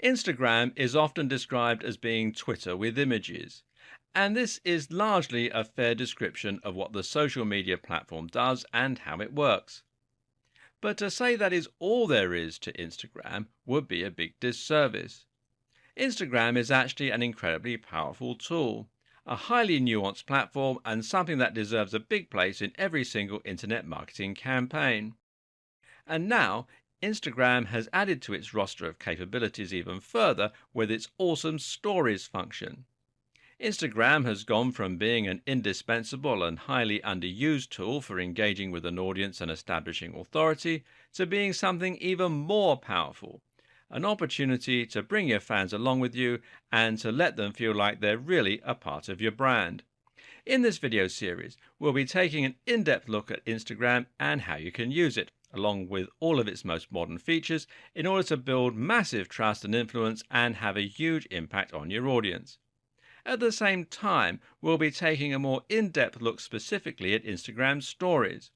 Instagram is often described as being Twitter with images, and this is largely a fair description of what the social media platform does and how it works. But to say that is all there is to Instagram would be a big disservice. Instagram is actually an incredibly powerful tool, a highly nuanced platform, and something that deserves a big place in every single internet marketing campaign. And now, Instagram has added to its roster of capabilities even further with its awesome stories function. Instagram has gone from being an indispensable and highly underused tool for engaging with an audience and establishing authority to being something even more powerful, an opportunity to bring your fans along with you and to let them feel like they're really a part of your brand. In this video series, we'll be taking an in-depth look at Instagram and how you can use it, along with all of its most modern features, in order to build massive trust and influence and have a huge impact on your audience. At the same time, we'll be taking a more in-depth look specifically at Instagram stories.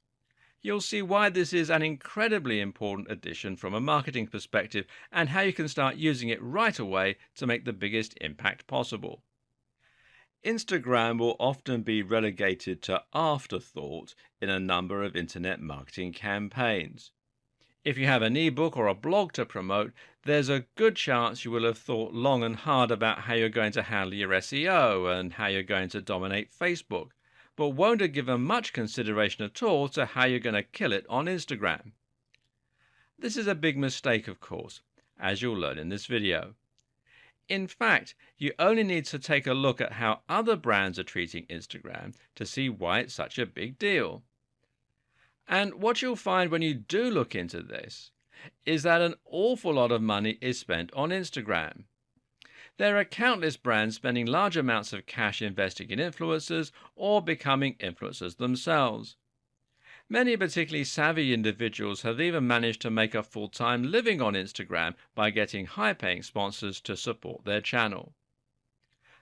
You'll see why this is an incredibly important addition from a marketing perspective and how you can start using it right away to make the biggest impact possible. Instagram will often be relegated to afterthought in a number of internet marketing campaigns. If you have an ebook or a blog to promote, there's a good chance you will have thought long and hard about how you're going to handle your SEO and how you're going to dominate Facebook, but won't have given much consideration at all to how you're going to kill it on Instagram. This is a big mistake, of course, as you'll learn in this video. In fact, you only need to take a look at how other brands are treating Instagram to see why it's such a big deal. And what you'll find when you do look into this is that an awful lot of money is spent on Instagram. There are countless brands spending large amounts of cash investing in influencers or becoming influencers themselves. Many particularly savvy individuals have even managed to make a full-time living on Instagram by getting high-paying sponsors to support their channel.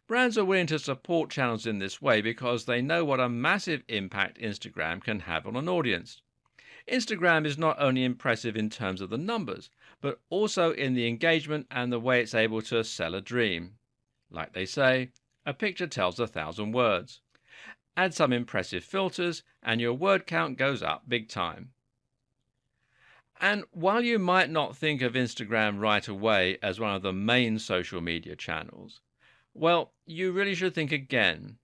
Brands are willing to support channels in this way because they know what a massive impact Instagram can have on an audience. Instagram is not only impressive in terms of the numbers, but also in the engagement and the way it's able to sell a dream. Like they say, a picture tells 1,000 words. Add some impressive filters and your word count goes up big time. And while you might not think of Instagram right away as one of the main social media channels, well, you really should think again.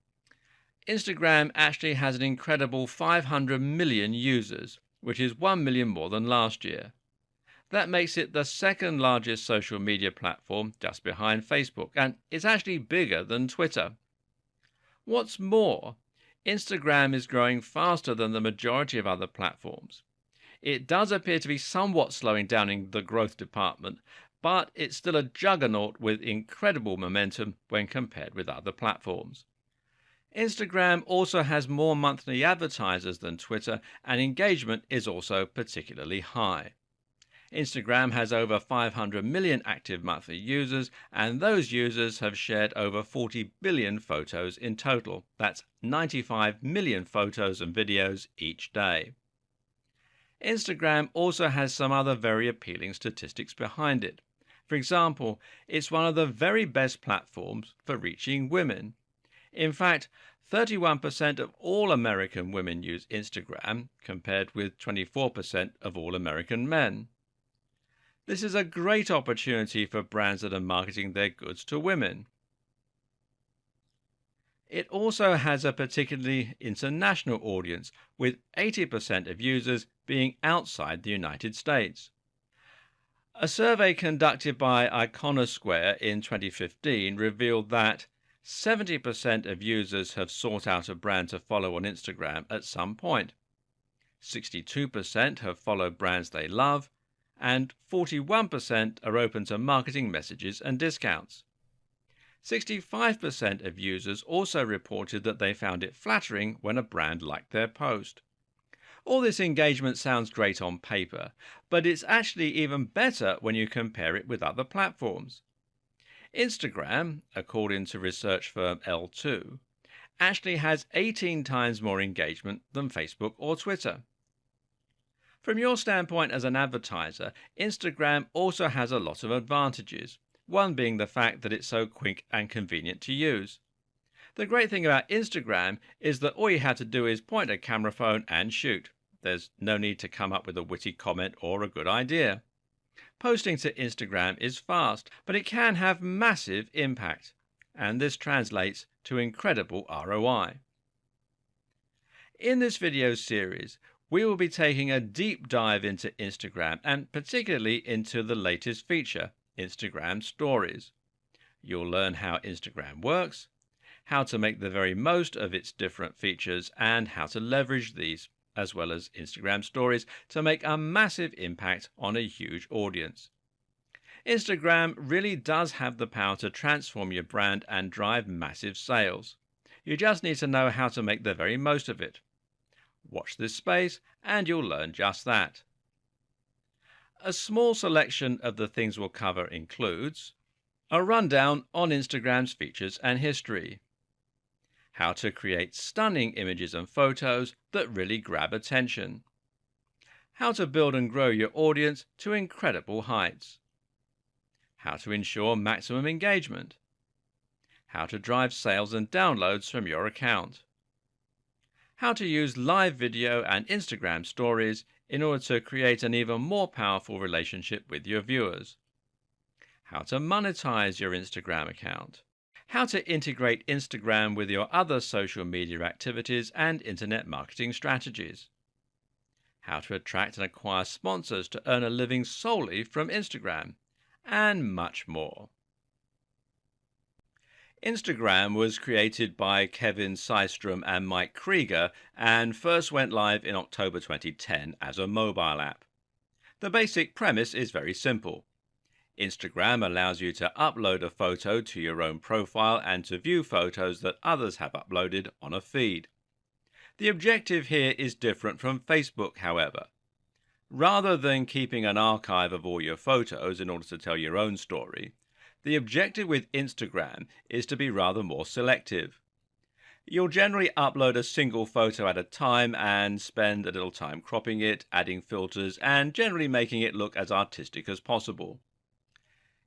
Instagram actually has an incredible 500 million users, which is 1 million more than last year. That makes it the second largest social media platform just behind Facebook, and it's actually bigger than Twitter. What's more, Instagram is growing faster than the majority of other platforms. It does appear to be somewhat slowing down in the growth department, but it's still a juggernaut with incredible momentum when compared with other platforms. Instagram also has more monthly advertisers than Twitter, and engagement is also particularly high. Instagram has over 500 million active monthly users, and those users have shared over 40 billion photos in total. That's 95 million photos and videos each day. Instagram also has some other very appealing statistics behind it. For example, it's one of the very best platforms for reaching women. In fact, 31% of all American women use Instagram, compared with 24% of all American men. This is a great opportunity for brands that are marketing their goods to women. It also has a particularly international audience, with 80% of users being outside the United States. A survey conducted by Iconosquare in 2015 revealed that 70% of users have sought out a brand to follow on Instagram at some point. 62% have followed brands they love, and 41% are open to marketing messages and discounts. 65% of users also reported that they found it flattering when a brand liked their post. All this engagement sounds great on paper, but it's actually even better when you compare it with other platforms. Instagram, according to research firm L2, actually has 18 times more engagement than Facebook or Twitter. From your standpoint as an advertiser, Instagram also has a lot of advantages. one being the fact that it's so quick and convenient to use. The great thing about Instagram is that all you have to do is point a camera phone and shoot. There's no need to come up with a witty comment or a good idea. Posting to Instagram is fast, but it can have massive impact, and this translates to incredible ROI. In this video series, we will be taking a deep dive into Instagram and particularly into the latest feature, Instagram Stories. You'll learn how Instagram works, how to make the very most of its different features, and how to leverage these, as well as Instagram Stories, to make a massive impact on a huge audience. Instagram really does have the power to transform your brand and drive massive sales. You just need to know how to make the very most of it. Watch this space and you'll learn just that. A small selection of the things we'll cover includes a rundown on Instagram's features and history, how to create stunning images and photos that really grab attention, how to build and grow your audience to incredible heights, how to ensure maximum engagement, how to drive sales and downloads from your account, how to use live video and Instagram stories in order to create an even more powerful relationship with your viewers, how to monetize your Instagram account, how to integrate Instagram with your other social media activities and internet marketing strategies, how to attract and acquire sponsors to earn a living solely from Instagram, and much more. Instagram was created by Kevin Systrom and Mike Krieger and first went live in October 2010 as a mobile app. The basic premise is very simple. Instagram allows you to upload a photo to your own profile and to view photos that others have uploaded on a feed. The objective here is different from Facebook, however. Rather than keeping an archive of all your photos in order to tell your own story, the objective with Instagram is to be rather more selective. You'll generally upload a single photo at a time and spend a little time cropping it, adding filters, and generally making it look as artistic as possible.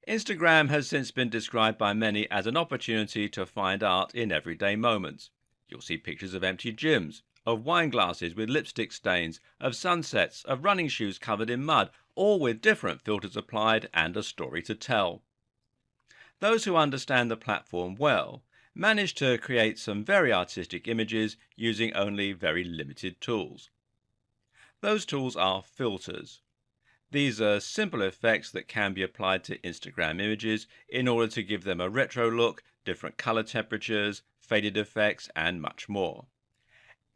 Instagram has since been described by many as an opportunity to find art in everyday moments. You'll see pictures of empty gyms, of wine glasses with lipstick stains, of sunsets, of running shoes covered in mud, all with different filters applied and a story to tell. Those who understand the platform well manage to create some very artistic images using only very limited tools. Those tools are filters. These are simple effects that can be applied to Instagram images in order to give them a retro look, different color temperatures, faded effects, and much more.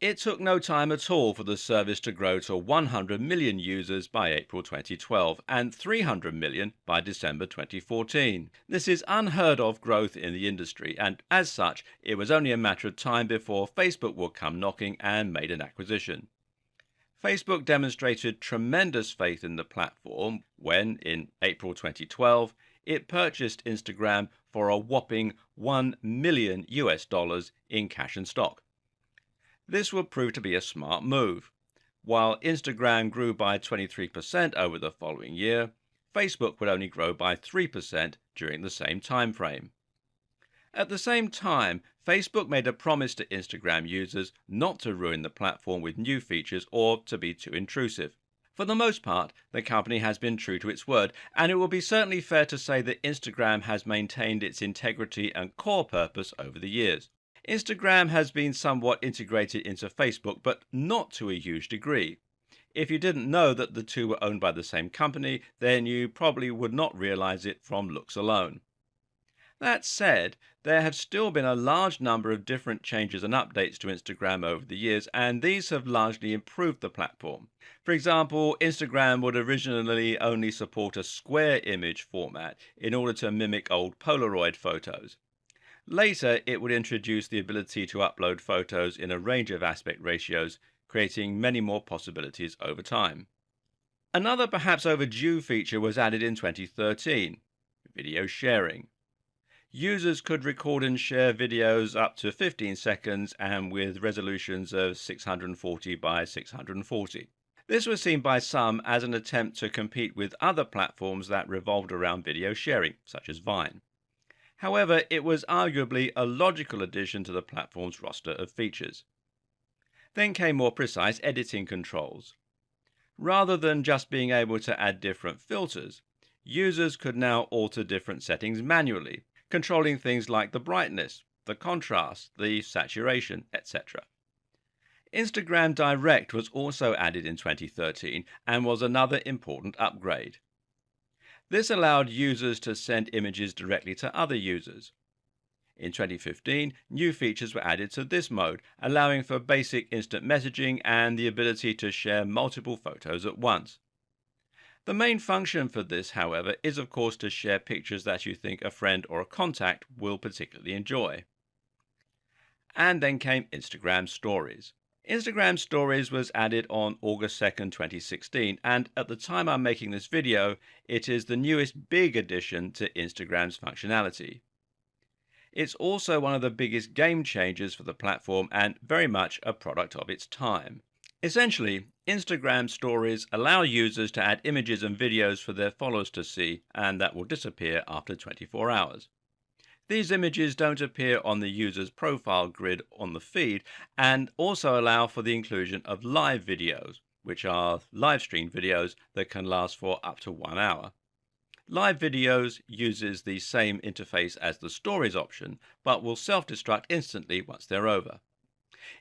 It took no time at all for the service to grow to 100 million users by April 2012 and 300 million by December 2014. This is unheard of growth in the industry, and as such, it was only a matter of time before Facebook would come knocking and made an acquisition. Facebook demonstrated tremendous faith in the platform when, in April 2012, it purchased Instagram for a whopping $1 million in cash and stock. This would prove to be a smart move. While Instagram grew by 23% over the following year, Facebook would only grow by 3% during the same time frame. At the same time, Facebook made a promise to Instagram users not to ruin the platform with new features or to be too intrusive. For the most part, the company has been true to its word, and it will be certainly fair to say that Instagram has maintained its integrity and core purpose over the years. Instagram has been somewhat integrated into Facebook, but not to a huge degree. If you didn't know that the two were owned by the same company, then you probably would not realize it from looks alone. That said, there have still been a large number of different changes and updates to Instagram over the years, and these have largely improved the platform. For example, Instagram would originally only support a square image format in order to mimic old Polaroid photos. Later, it would introduce the ability to upload photos in a range of aspect ratios, creating many more possibilities over time. Another perhaps overdue feature was added in 2013, video sharing. Users could record and share videos up to 15 seconds and with resolutions of 640 by 640. This was seen by some as an attempt to compete with other platforms that revolved around video sharing, such as Vine. However, it was arguably a logical addition to the platform's roster of features. Then came more precise editing controls. Rather than just being able to add different filters, users could now alter different settings manually, controlling things like the brightness, the contrast, the saturation, etc. Instagram Direct was also added in 2013 and was another important upgrade. This allowed users to send images directly to other users. In 2015, new features were added to this mode, allowing for basic instant messaging and the ability to share multiple photos at once. The main function for this, however, is of course to share pictures that you think a friend or a contact will particularly enjoy. And then came Instagram Stories. Instagram Stories was added on August 2nd, 2016, and at the time I'm making this video, it is the newest big addition to Instagram's functionality. It's also one of the biggest game changers for the platform and very much a product of its time. Essentially, Instagram Stories allow users to add images and videos for their followers to see, and that will disappear after 24 hours. These images don't appear on the user's profile grid on the feed and also allow for the inclusion of live videos, which are live stream videos that can last for up to 1 hour. Live videos uses the same interface as the Stories option, but will self-destruct instantly once they're over.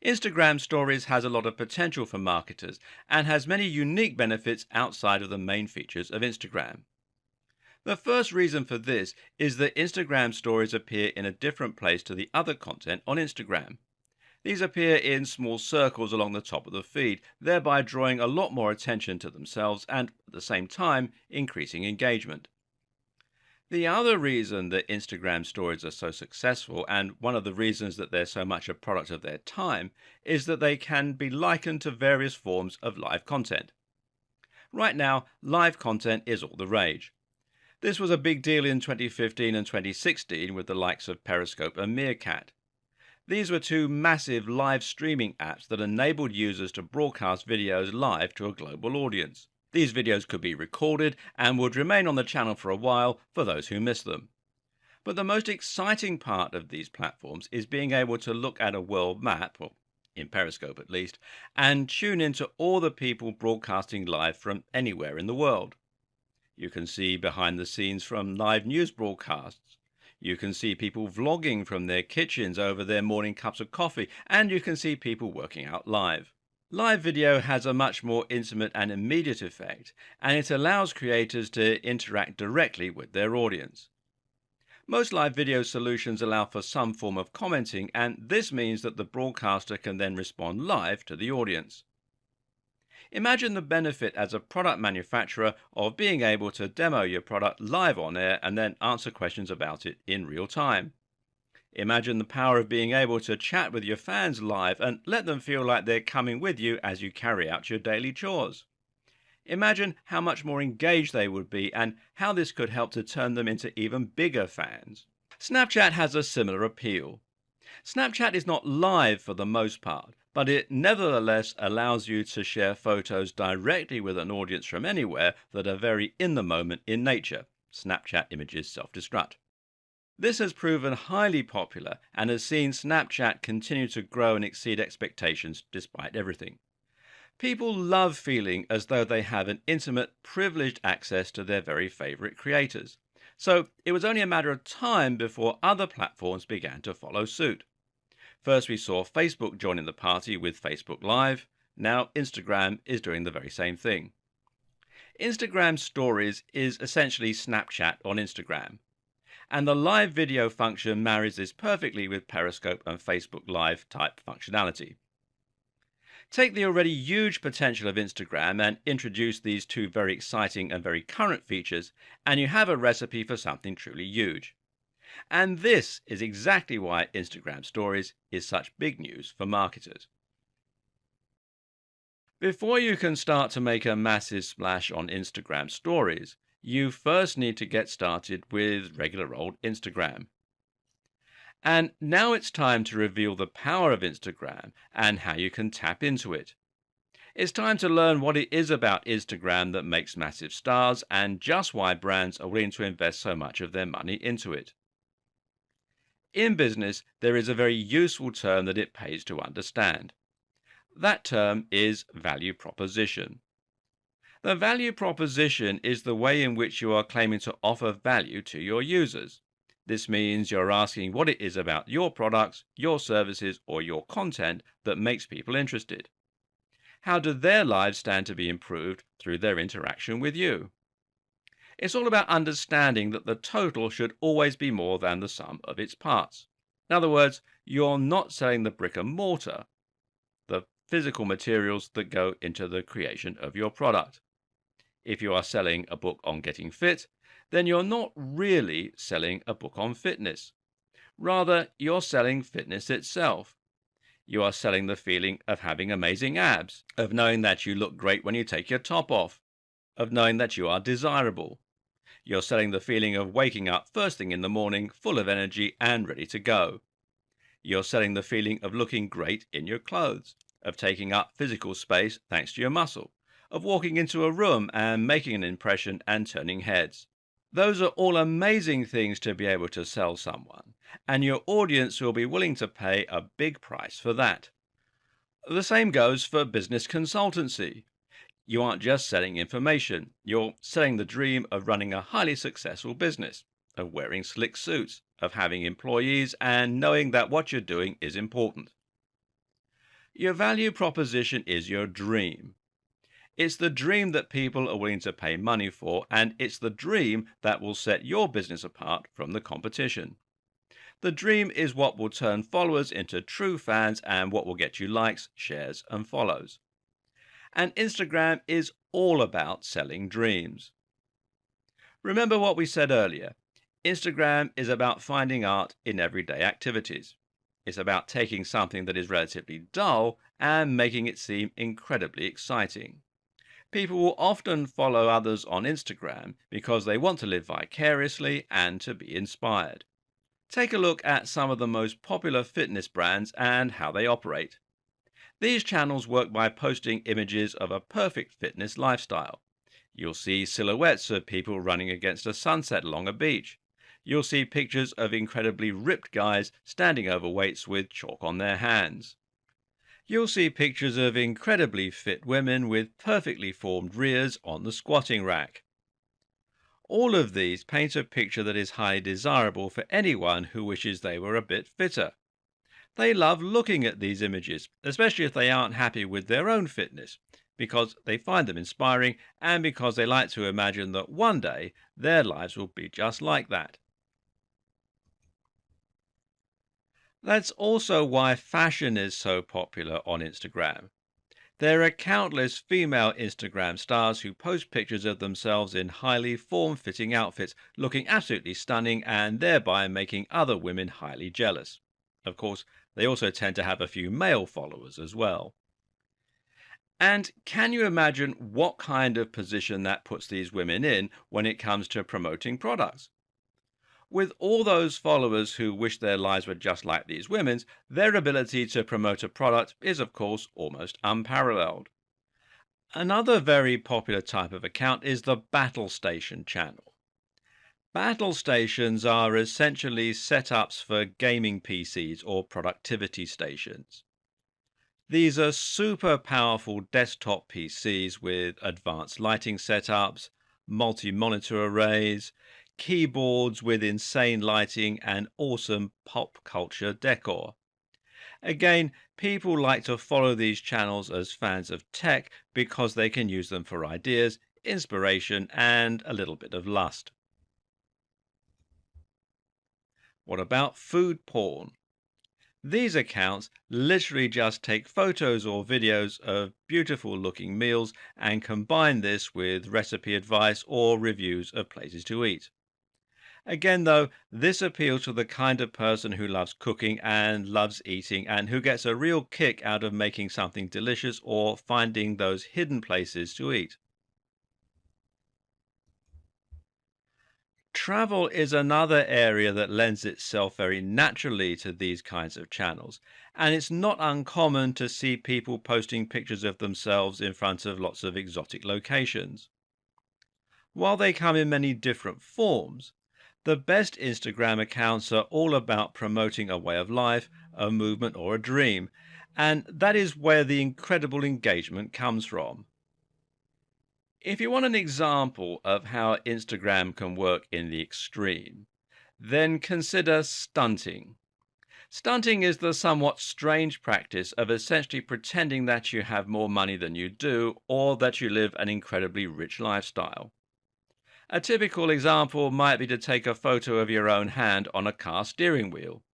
Instagram Stories has a lot of potential for marketers and has many unique benefits outside of the main features of Instagram. The first reason for this is that Instagram Stories appear in a different place to the other content on Instagram. These appear in small circles along the top of the feed, thereby drawing a lot more attention to themselves and, at the same time, increasing engagement. The other reason that Instagram Stories are so successful, and one of the reasons that they're so much a product of their time, is that they can be likened to various forms of live content. Right now, live content is all the rage. This was a big deal in 2015 and 2016 with the likes of Periscope and Meerkat. These were two massive live streaming apps that enabled users to broadcast videos live to a global audience. These videos could be recorded and would remain on the channel for a while for those who missed them. But the most exciting part of these platforms is being able to look at a world map, or in Periscope at least, and tune into all the people broadcasting live from anywhere in the world. You can see behind the scenes from live news broadcasts. You can see people vlogging from their kitchens over their morning cups of coffee, and you can see people working out live. Live video has a much more intimate and immediate effect, and it allows creators to interact directly with their audience. Most live video solutions allow for some form of commenting, and this means that the broadcaster can then respond live to the audience. Imagine the benefit as a product manufacturer of being able to demo your product live on air and then answer questions about it in real time. Imagine the power of being able to chat with your fans live and let them feel like they're coming with you as you carry out your daily chores. Imagine how much more engaged they would be and how this could help to turn them into even bigger fans. Snapchat has a similar appeal. Snapchat is not live for the most part, but it nevertheless allows you to share photos directly with an audience from anywhere that are very in the moment in nature. Snapchat images self-destruct. This has proven highly popular and has seen Snapchat continue to grow and exceed expectations despite everything. People love feeling as though they have an intimate, privileged access to their very favorite creators. So it was only a matter of time before other platforms began to follow suit. First we saw Facebook joining the party with Facebook Live. Now Instagram is doing the very same thing. Instagram Stories is essentially Snapchat on Instagram. And the live video function marries this perfectly with Periscope and Facebook Live type functionality. Take the already huge potential of Instagram and introduce these two very exciting and very current features, and you have a recipe for something truly huge. And this is exactly why Instagram Stories is such big news for marketers. Before you can start to make a massive splash on Instagram Stories, you first need to get started with regular old Instagram. And now it's time to reveal the power of Instagram and how you can tap into it. It's time to learn what it is about Instagram that makes massive stars and just why brands are willing to invest so much of their money into it. In business, there is a very useful term that it pays to understand. That term is value proposition. The value proposition is the way in which you are claiming to offer value to your users. This means you're asking what it is about your products, your services, or your content that makes people interested. How do their lives stand to be improved through their interaction with you? It's all about understanding that the total should always be more than the sum of its parts. In other words, you're not selling the brick and mortar, the physical materials that go into the creation of your product. If you are selling a book on getting fit, then you're not really selling a book on fitness. Rather, you're selling fitness itself. You are selling the feeling of having amazing abs, of knowing that you look great when you take your top off, of knowing that you are desirable. You're selling the feeling of waking up first thing in the morning, full of energy and ready to go. You're selling the feeling of looking great in your clothes, of taking up physical space thanks to your muscle, of walking into a room and making an impression and turning heads. Those are all amazing things to be able to sell someone, and your audience will be willing to pay a big price for that. The same goes for business consultancy. You aren't just selling information, you're selling the dream of running a highly successful business, of wearing slick suits, of having employees, and knowing that what you're doing is important. Your value proposition is your dream. It's the dream that people are willing to pay money for, and it's the dream that will set your business apart from the competition. The dream is what will turn followers into true fans and what will get you likes, shares, and follows. And Instagram is all about selling dreams. Remember what we said earlier. Instagram is about finding art in everyday activities. It's about taking something that is relatively dull and making it seem incredibly exciting. People will often follow others on Instagram because they want to live vicariously and to be inspired. Take a look at some of the most popular fitness brands and how they operate. These channels work by posting images of a perfect fitness lifestyle. You'll see silhouettes of people running against a sunset along a beach. You'll see pictures of incredibly ripped guys standing over weights with chalk on their hands. You'll see pictures of incredibly fit women with perfectly formed rears on the squatting rack. All of these paint a picture that is highly desirable for anyone who wishes they were a bit fitter. They love looking at these images, especially if they aren't happy with their own fitness, because they find them inspiring and because they like to imagine that one day their lives will be just like that. That's also why fashion is so popular on Instagram. There are countless female Instagram stars who post pictures of themselves in highly form-fitting outfits, looking absolutely stunning and thereby making other women highly jealous. Of course, they also tend to have a few male followers as well. And can you imagine what kind of position that puts these women in when it comes to promoting products? With all those followers who wish their lives were just like these women's, their ability to promote a product is, of course, almost unparalleled. Another very popular type of account is the battle station channel. Battle stations are essentially setups for gaming PCs or productivity stations. These are super powerful desktop PCs with advanced lighting setups, multi-monitor arrays, keyboards with insane lighting and awesome pop culture decor. Again, people like to follow these channels as fans of tech because they can use them for ideas, inspiration, and a little bit of lust. What about food porn? These accounts literally just take photos or videos of beautiful looking meals and combine this with recipe advice or reviews of places to eat. Again, though, this appeals to the kind of person who loves cooking and loves eating and who gets a real kick out of making something delicious or finding those hidden places to eat. Travel is another area that lends itself very naturally to these kinds of channels, and it's not uncommon to see people posting pictures of themselves in front of lots of exotic locations. While they come in many different forms, the best Instagram accounts are all about promoting a way of life, a movement, or a dream, and that is where the incredible engagement comes from. If you want an example of how Instagram can work in the extreme, then consider stunting. Stunting is the somewhat strange practice of essentially pretending that you have more money than you do or that you live an incredibly rich lifestyle. A typical example might be to take a photo of your own hand on a car steering wheel.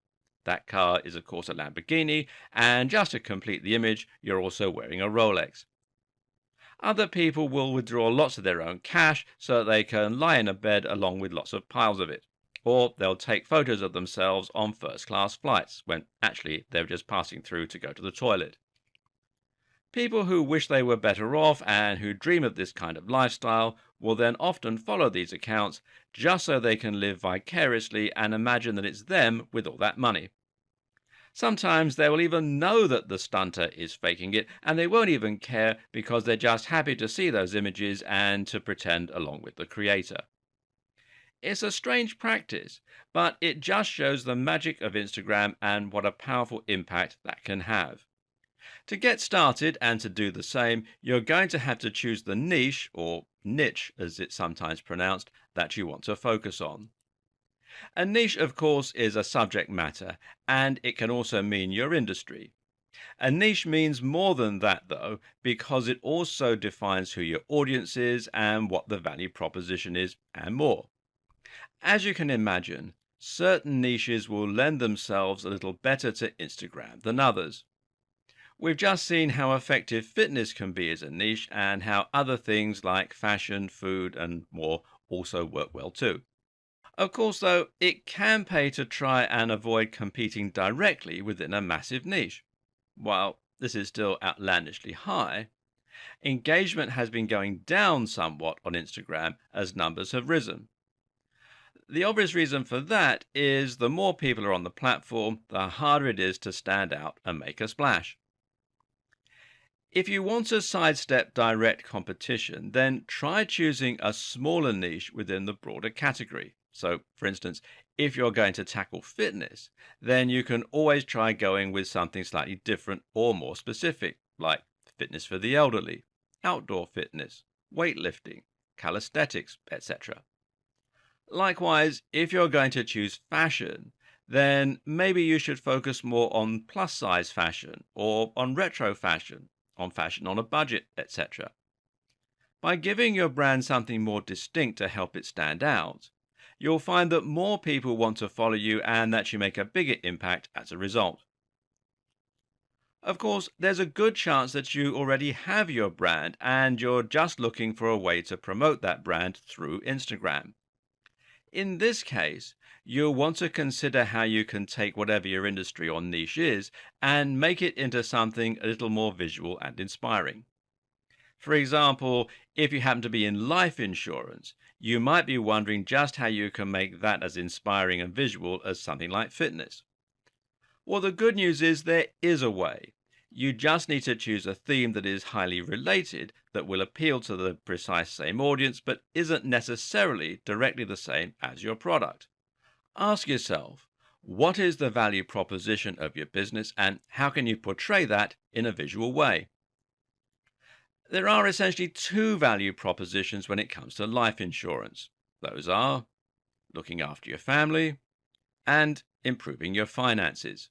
That car is, of course, a Lamborghini, and just to complete the image, you're also wearing a Rolex. Other people will withdraw lots of their own cash so that they can lie in a bed along with lots of piles of it. Or they'll take photos of themselves on first class flights when actually they're just passing through to go to the toilet. People who wish they were better off and who dream of this kind of lifestyle will then often follow these accounts just so they can live vicariously and imagine that it's them with all that money. Sometimes they will even know that the stunter is faking it, and they won't even care because they're just happy to see those images and to pretend along with the creator. It's a strange practice, but it just shows the magic of Instagram and what a powerful impact that can have. To get started and to do the same, you're going to have to choose the niche, or niche as it's sometimes pronounced, that you want to focus on. A niche, of course, is a subject matter, and it can also mean your industry. A niche means more than that, though, because it also defines who your audience is and what the value proposition is, and more. As you can imagine, certain niches will lend themselves a little better to Instagram than others. We've just seen how effective fitness can be as a niche and how other things like fashion, food, and more also work well too. Of course, though, it can pay to try and avoid competing directly within a massive niche. While this is still outlandishly high, engagement has been going down somewhat on Instagram as numbers have risen. The obvious reason for that is the more people are on the platform, the harder it is to stand out and make a splash. If you want to sidestep direct competition, then try choosing a smaller niche within the broader category. So, for instance, if you're going to tackle fitness, then you can always try going with something slightly different or more specific, like fitness for the elderly, outdoor fitness, weightlifting, calisthenics, etc. Likewise, if you're going to choose fashion, then maybe you should focus more on plus size fashion or on retro fashion on a budget, etc. By giving your brand something more distinct to help it stand out, you'll find that more people want to follow you and that you make a bigger impact as a result. Of course, there's a good chance that you already have your brand and you're just looking for a way to promote that brand through Instagram. In this case, you'll want to consider how you can take whatever your industry or niche is and make it into something a little more visual and inspiring. For example, if you happen to be in life insurance, you might be wondering just how you can make that as inspiring and visual as something like fitness. Well, the good news is there is a way. You just need to choose a theme that is highly related, that will appeal to the precise same audience, but isn't necessarily directly the same as your product. Ask yourself, what is the value proposition of your business and how can you portray that in a visual way? There are essentially two value propositions when it comes to life insurance. Those are looking after your family and improving your finances.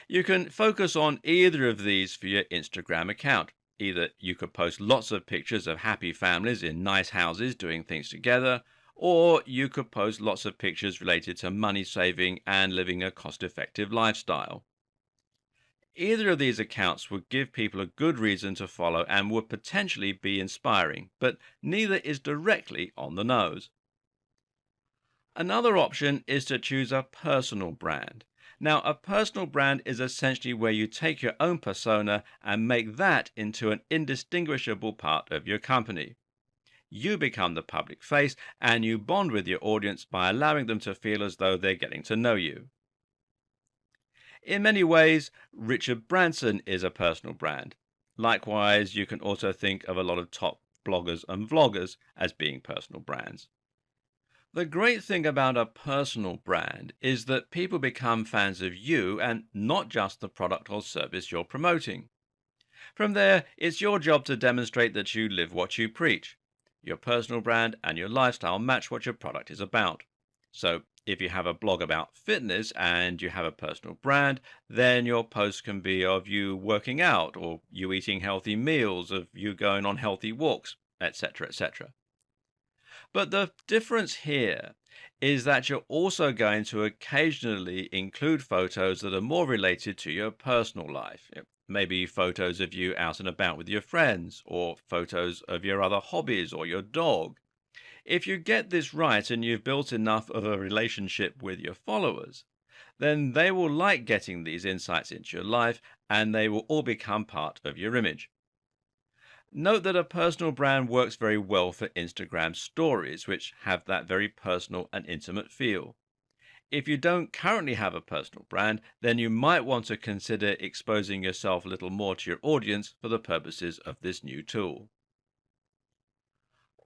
You can focus on either of these for your Instagram account. Either you could post lots of pictures of happy families in nice houses doing things together, or you could post lots of pictures related to money saving and living a cost-effective lifestyle. Either of these accounts would give people a good reason to follow and would potentially be inspiring, but neither is directly on the nose. Another option is to choose a personal brand. Now, a personal brand is essentially where you take your own persona and make that into an indistinguishable part of your company. you become the public face and you bond with your audience by allowing them to feel as though they're getting to know you. In many ways, Richard Branson is a personal brand. Likewise, you can also think of a lot of top bloggers and vloggers as being personal brands. The great thing about a personal brand is that people become fans of you and not just the product or service you're promoting. From there, it's your job to demonstrate that you live what you preach. Your personal brand and your lifestyle match what your product is about. So, if you have a blog about fitness and you have a personal brand, then your post can be of you working out, or you eating healthy meals, of you going on healthy walks, etc., etc. But the difference here is that you're also going to occasionally include photos that are more related to your personal life. Maybe photos of you out and about with your friends, or photos of your other hobbies or your dog. If you get this right and you've built enough of a relationship with your followers, then they will like getting these insights into your life and they will all become part of your image. Note that a personal brand works very well for Instagram stories, which have that very personal and intimate feel. If you don't currently have a personal brand, then you might want to consider exposing yourself a little more to your audience for the purposes of this new tool.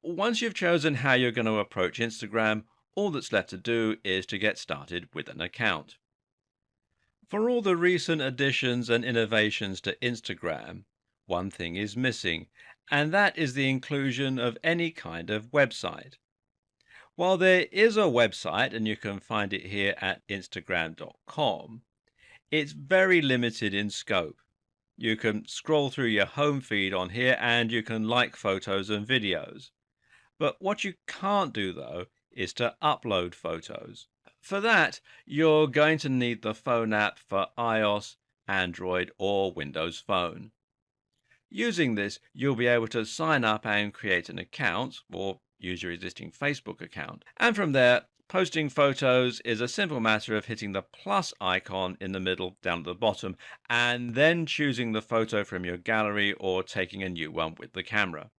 Once you've chosen how you're going to approach Instagram, all that's left to do is to get started with an account. For all the recent additions and innovations to Instagram, one thing is missing, and that is the inclusion of any kind of website. While there is a website, and you can find it here at instagram.com, it's very limited in scope. You can scroll through your home feed on here and you can like photos and videos. But what you can't do, though, is to upload photos. For that, you're going to need the phone app for iOS, Android, or Windows Phone. Using this, you'll be able to sign up and create an account, or use your existing Facebook account. And from there, posting photos is a simple matter of hitting the plus icon in the middle down at the bottom, and then choosing the photo from your gallery or taking a new one with the camera.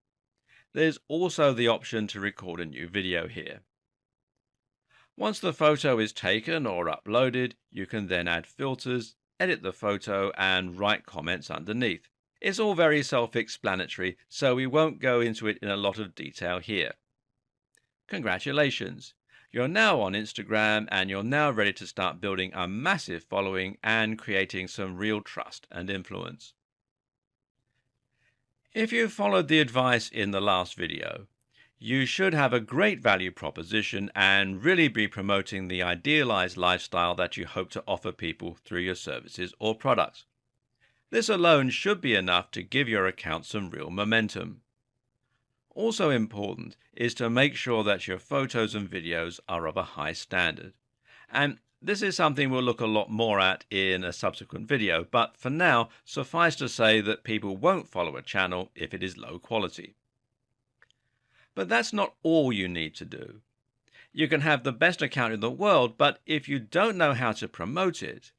There's also the option to record a new video here. Once the photo is taken or uploaded, you can then add filters, edit the photo, and write comments underneath. It's all very self-explanatory, so we won't go into it in a lot of detail here. Congratulations! You're now on Instagram and you're now ready to start building a massive following and creating some real trust and influence. If you followed the advice in the last video, you should have a great value proposition and really be promoting the idealized lifestyle that you hope to offer people through your services or products. This alone should be enough to give your account some real momentum. Also important is to make sure that your photos and videos are of a high standard. And this is something we'll look a lot more at in a subsequent video, but for now, suffice to say that people won't follow a channel if it is low quality. But that's not all you need to do. You can have the best account in the world, but if you don't know how to promote it,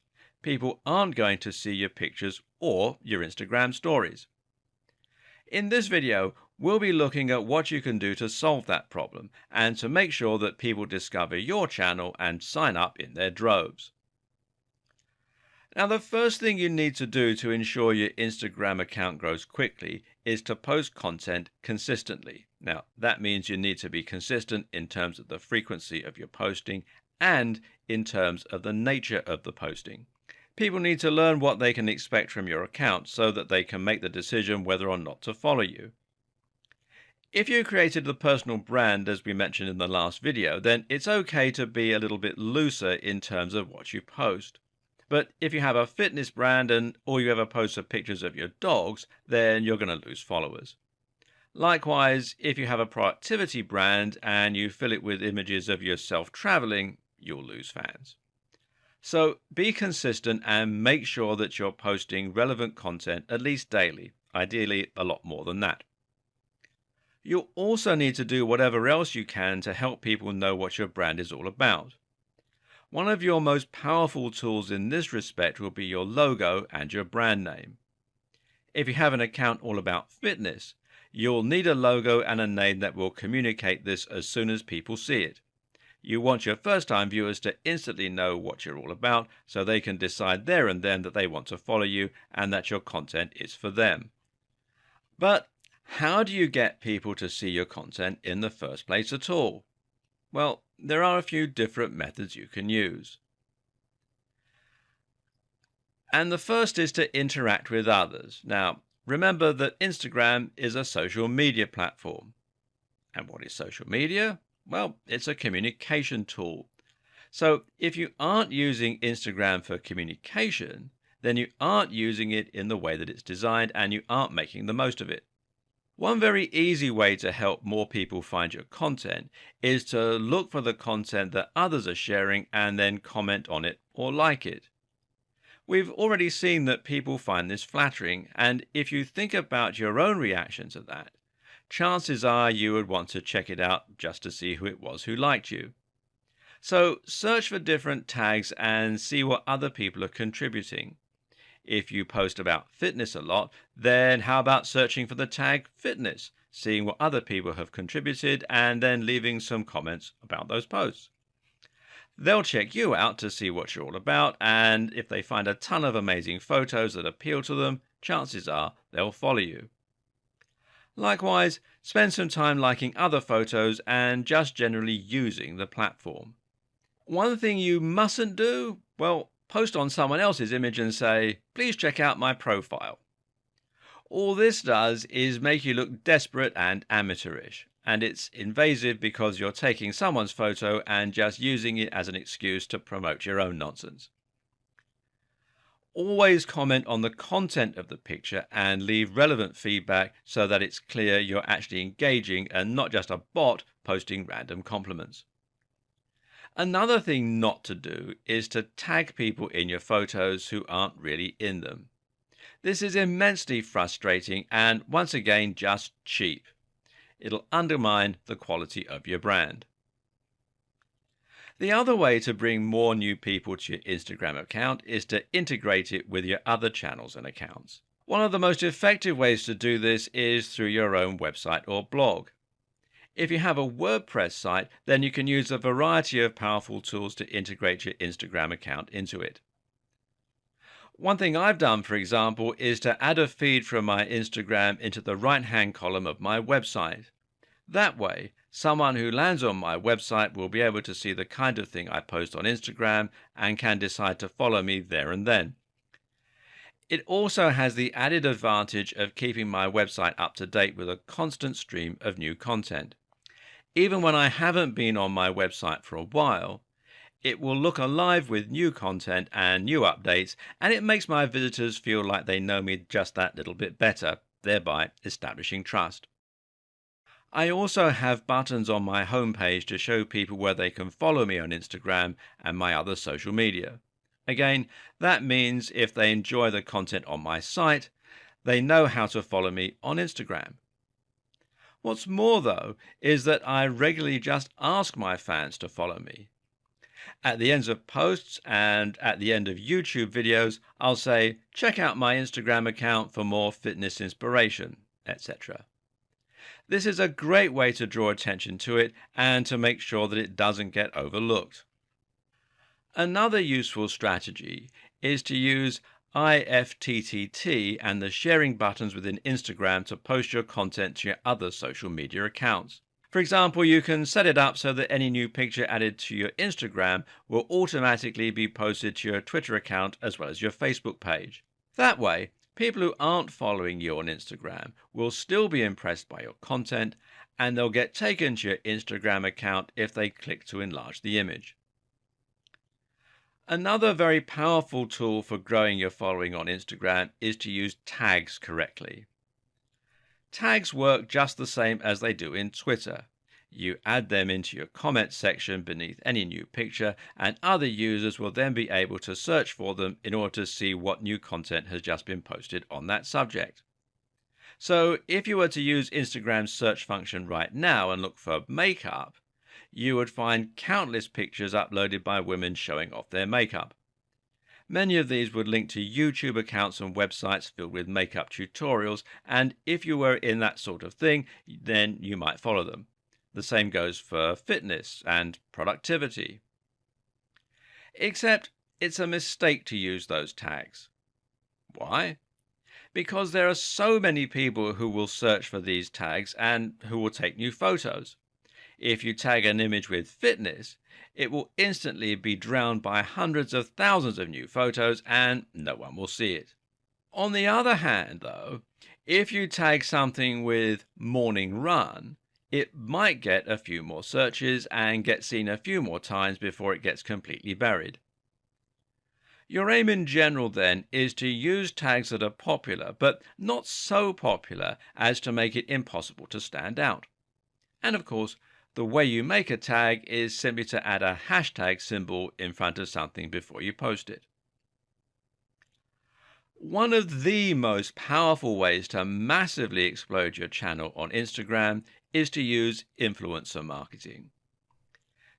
people aren't going to see your pictures or your Instagram stories. In this video, we'll be looking at what you can do to solve that problem and to make sure that people discover your channel and sign up in their droves. Now, the first thing you need to do to ensure your Instagram account grows quickly is to post content consistently. Now, that means you need to be consistent in terms of the frequency of your posting and in terms of the nature of the posting. People need to learn what they can expect from your account so that they can make the decision whether or not to follow you. If you created the personal brand as we mentioned in the last video, then it's okay to be a little bit looser in terms of what you post. But if you have a fitness brand and all you ever post are pictures of your dogs, then you're going to lose followers. Likewise, if you have a productivity brand and you fill it with images of yourself traveling, you'll lose fans. So be consistent and make sure that you're posting relevant content at least daily, ideally a lot more than that. You'll also need to do whatever else you can to help people know what your brand is all about. One of your most powerful tools in this respect will be your logo and your brand name. If you have an account all about fitness, You'll need a logo and a name that will communicate this as soon as people see it. You want your first-time viewers to instantly know what you're all about so they can decide there and then that they want to follow you and that your content is for them. But how do you get people to see your content in the first place at all? Well, there are a few different methods you can use. And the first is to interact with others. Now, remember that Instagram is a social media platform. And what is social media? Well, it's a communication tool. So if you aren't using Instagram for communication, then you aren't using it in the way that it's designed and you aren't making the most of it. One very easy way to help more people find your content is to look for the content that others are sharing and then comment on it or like it. We've already seen that people find this flattering, and if you think about your own reaction to that, chances are you would want to check it out just to see who it was who liked you. So search for different tags and see what other people are contributing. If you post about fitness a lot, then how about searching for the tag fitness, seeing what other people have contributed and then leaving some comments about those posts. They'll check you out to see what you're all about, and if they find a ton of amazing photos that appeal to them, chances are they'll follow you. Likewise, spend some time liking other photos and just generally using the platform. One thing you mustn't do, well, post on someone else's image and say, "Please check out my profile." All this does is make you look desperate and amateurish, and it's invasive because you're taking someone's photo and just using it as an excuse to promote your own nonsense. Always comment on the content of the picture and leave relevant feedback so that it's clear you're actually engaging and not just a bot posting random compliments. Another thing not to do is to tag people in your photos who aren't really in them. This is immensely frustrating and, once again, just cheap. It'll undermine the quality of your brand. The other way to bring more new people to your Instagram account is to integrate it with your other channels and accounts. One of the most effective ways to do this is through your own website or blog. If you have a WordPress site, then you can use a variety of powerful tools to integrate your Instagram account into it. One thing I've done, for example, is to add a feed from my Instagram into the right-hand column of my website. That way, someone who lands on my website will be able to see the kind of thing I post on Instagram and can decide to follow me there and then. It also has the added advantage of keeping my website up to date with a constant stream of new content. Even when I haven't been on my website for a while, it will look alive with new content and new updates, and it makes my visitors feel like they know me just that little bit better, thereby establishing trust. I also have buttons on my homepage to show people where they can follow me on Instagram and my other social media. Again, that means if they enjoy the content on my site, they know how to follow me on Instagram. What's more, though, is that I regularly just ask my fans to follow me. At the ends of posts and at the end of YouTube videos, I'll say, "Check out my Instagram account for more fitness inspiration," etc. This is a great way to draw attention to it and to make sure that it doesn't get overlooked. Another useful strategy is to use IFTTT and the sharing buttons within Instagram to post your content to your other social media accounts. For example, you can set it up so that any new picture added to your Instagram will automatically be posted to your Twitter account as well as your Facebook page. That way, people who aren't following you on Instagram will still be impressed by your content, and they'll get taken to your Instagram account if they click to enlarge the image. Another very powerful tool for growing your following on Instagram is to use tags correctly. Tags work just the same as they do in Twitter. You add them into your comment section beneath any new picture, and other users will then be able to search for them in order to see what new content has just been posted on that subject. So if you were to use Instagram's search function right now and look for makeup, you would find countless pictures uploaded by women showing off their makeup. Many of these would link to YouTube accounts and websites filled with makeup tutorials, and if you were in that sort of thing, then you might follow them. The same goes for fitness and productivity. Except it's a mistake to use those tags. Why? Because there are so many people who will search for these tags and who will take new photos. If you tag an image with fitness, it will instantly be drowned by hundreds of thousands of new photos and no one will see it. On the other hand, though, if you tag something with morning run, it might get a few more searches and get seen a few more times before it gets completely buried. Your aim in general then is to use tags that are popular, but not so popular as to make it impossible to stand out. And of course, the way you make a tag is simply to add a hashtag symbol in front of something before you post it. One of the most powerful ways to massively explode your channel on Instagram is to use influencer marketing.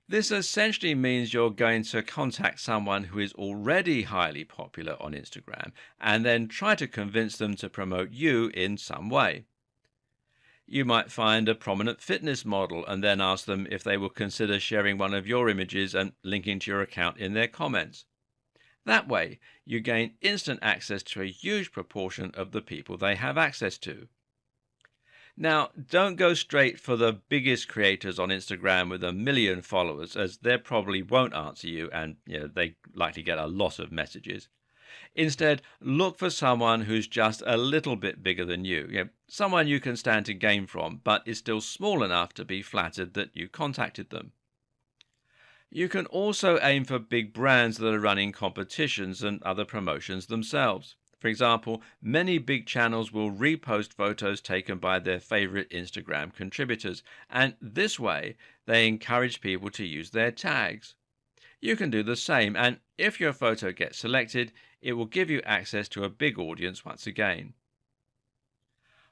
This essentially means you're going to contact someone who is already highly popular on Instagram and then try to convince them to promote you in some way. You might find a prominent fitness model and then ask them if they will consider sharing one of your images and linking to your account in their comments. That way, you gain instant access to a huge proportion of the people they have access to. Now, don't go straight for the biggest creators on Instagram with 1 million followers, as they probably won't answer you and they likely get a lot of messages. Instead, look for someone who's just a little bit bigger than you, someone you can stand to gain from, but is still small enough to be flattered that you contacted them. You can also aim for big brands that are running competitions and other promotions themselves. For example, many big channels will repost photos taken by their favorite Instagram contributors, and this way they encourage people to use their tags. You can do the same, and if your photo gets selected, it will give you access to a big audience once again.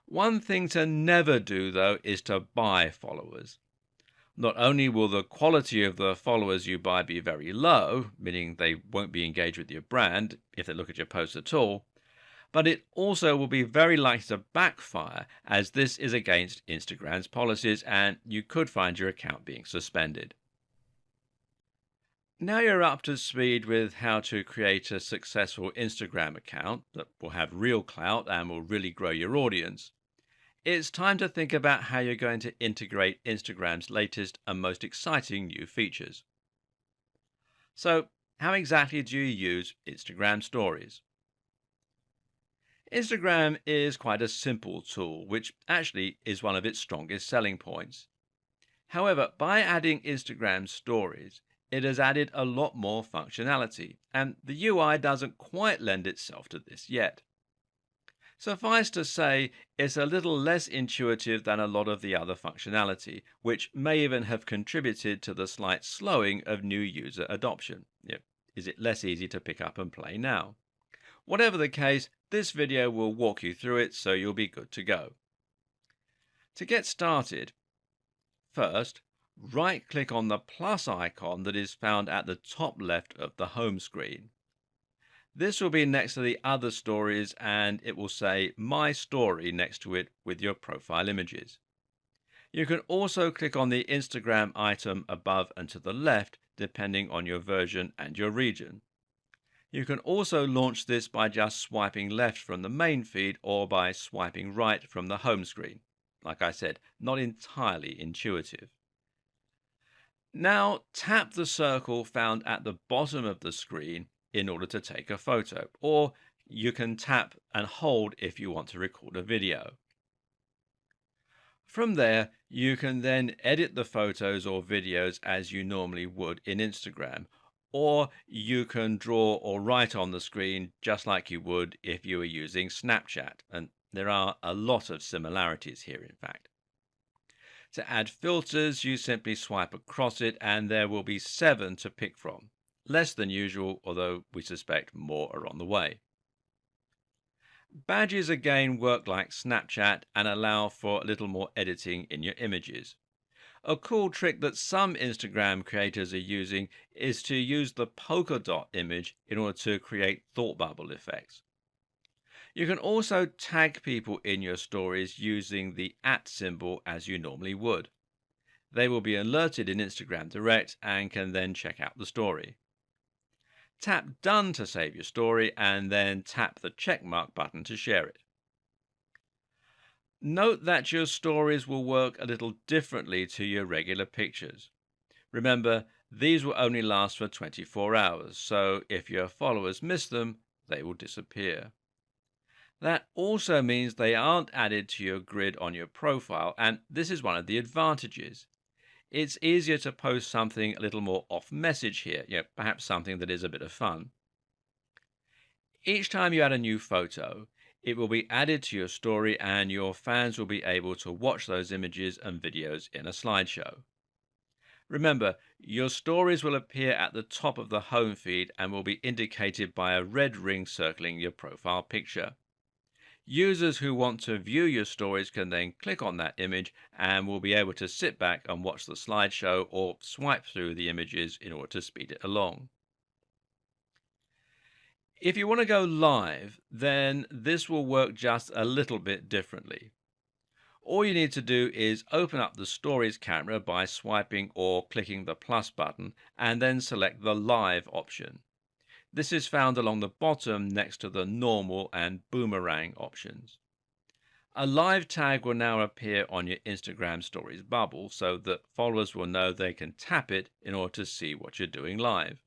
One thing to never do, though, is to buy followers. Not only will the quality of the followers you buy be very low, meaning they won't be engaged with your brand if they look at your posts at all, but it also will be very likely to backfire, as this is against Instagram's policies and you could find your account being suspended. Now you're up to speed with how to create a successful Instagram account that will have real clout and will really grow your audience. It's time to think about how you're going to integrate Instagram's latest and most exciting new features. So, how exactly do you use Instagram Stories? Instagram is quite a simple tool, which actually is one of its strongest selling points. However, by adding Instagram Stories, it has added a lot more functionality, and the UI doesn't quite lend itself to this yet. Suffice to say, it's a little less intuitive than a lot of the other functionality, which may even have contributed to the slight slowing of new user adoption. Is it less easy to pick up and play now? Whatever the case, this video will walk you through it so you'll be good to go. To get started, first, right-click on the plus icon that is found at the top left of the home screen. This will be next to the other stories and it will say My Story next to it with your profile images. You can also click on the Instagram item above and to the left depending on your version and your region. You can also launch this by just swiping left from the main feed or by swiping right from the home screen. Like I said, not entirely intuitive. Now tap the circle found at the bottom of the screen in order to take a photo, or you can tap and hold if you want to record a video. From there, you can then edit the photos or videos as you normally would in Instagram, or you can draw or write on the screen just like you would if you were using Snapchat, and there are a lot of similarities here in fact. To add filters, you simply swipe across it and there will be 7 to pick from. Less than usual, although we suspect more are on the way. Badges again work like Snapchat and allow for a little more editing in your images. A cool trick that some Instagram creators are using is to use the polka dot image in order to create thought bubble effects. You can also tag people in your stories using the @ symbol as you normally would. They will be alerted in Instagram Direct and can then check out the story. Tap Done to save your story and then tap the checkmark button to share it. Note that your stories will work a little differently to your regular pictures. Remember, these will only last for 24 hours, so if your followers miss them, they will disappear. That also means they aren't added to your grid on your profile, and this is one of the advantages. It's easier to post something a little more off message here, perhaps something that is a bit of fun. Each time you add a new photo, it will be added to your story and your fans will be able to watch those images and videos in a slideshow. Remember, your stories will appear at the top of the home feed and will be indicated by a red ring circling your profile picture. Users who want to view your stories can then click on that image and will be able to sit back and watch the slideshow or swipe through the images in order to speed it along. If you want to go live, then this will work just a little bit differently. All you need to do is open up the Stories camera by swiping or clicking the plus button and then select the Live option. This is found along the bottom next to the normal and boomerang options. A live tag will now appear on your Instagram Stories bubble so that followers will know they can tap it in order to see what you're doing live.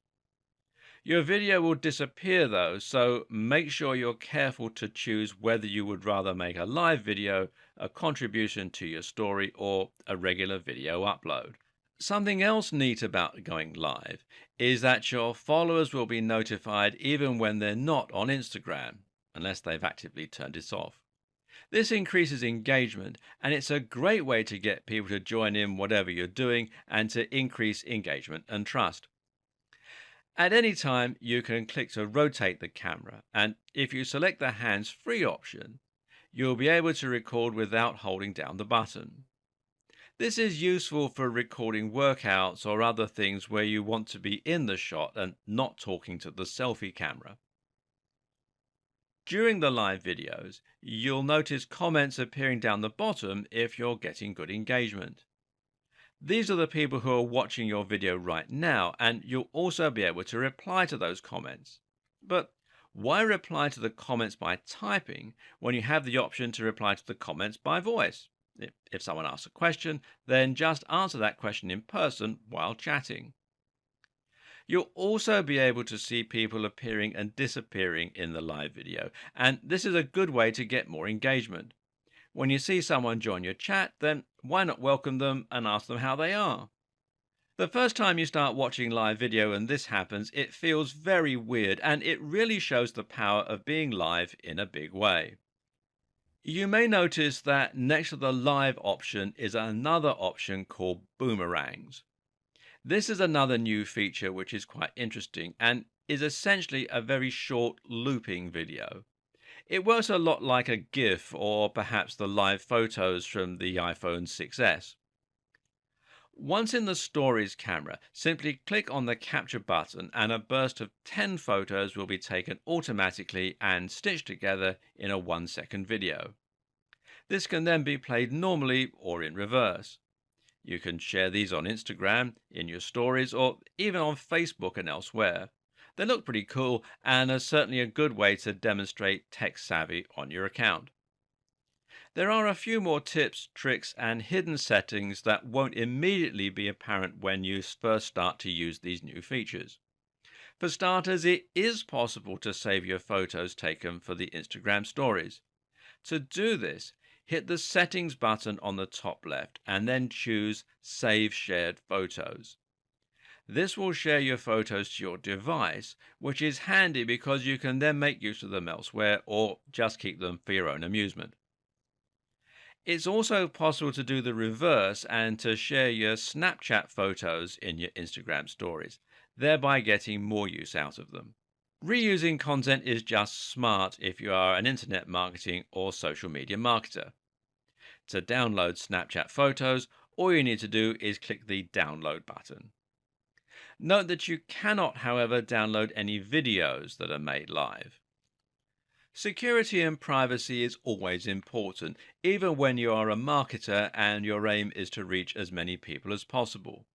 Your video will disappear though, so make sure you're careful to choose whether you would rather make a live video, a contribution to your story, or a regular video upload. Something else neat about going live is that your followers will be notified even when they're not on Instagram, unless they've actively turned it off. This increases engagement, and it's a great way to get people to join in whatever you're doing and to increase engagement and trust. At any time, you can click to rotate the camera, and if you select the hands-free option, you'll be able to record without holding down the button. This is useful for recording workouts or other things where you want to be in the shot and not talking to the selfie camera. During the live videos, you'll notice comments appearing down the bottom if you're getting good engagement. These are the people who are watching your video right now, and you'll also be able to reply to those comments. But why reply to the comments by typing when you have the option to reply to the comments by voice? If someone asks a question, then just answer that question in person while chatting. You'll also be able to see people appearing and disappearing in the live video, and this is a good way to get more engagement. When you see someone join your chat, then why not welcome them and ask them how they are? The first time you start watching live video and this happens, it feels very weird, and it really shows the power of being live in a big way. You may notice that next to the live option is another option called boomerangs. This is another new feature which is quite interesting and is essentially a very short looping video. It works a lot like a GIF or perhaps the live photos from the iPhone 6s. Once in the Stories camera, simply click on the capture button and a burst of 10 photos will be taken automatically and stitched together in a 1-second video. This can then be played normally or in reverse. You can share these on Instagram, in your stories, or even on Facebook and elsewhere. They look pretty cool and are certainly a good way to demonstrate tech savvy on your account. There are a few more tips, tricks, and hidden settings that won't immediately be apparent when you first start to use these new features. For starters, it is possible to save your photos taken for the Instagram stories. To do this, hit the Settings button on the top left and then choose Save Shared Photos. This will share your photos to your device, which is handy because you can then make use of them elsewhere or just keep them for your own amusement. It's also possible to do the reverse and to share your Snapchat photos in your Instagram stories, thereby getting more use out of them. Reusing content is just smart if you are an internet marketing or social media marketer. To download Snapchat photos, All you need to do is click the download button. Note that you cannot, however, download any videos that are made live. Security and privacy is always important, even when you are a marketer and your aim is to reach as many people as possible.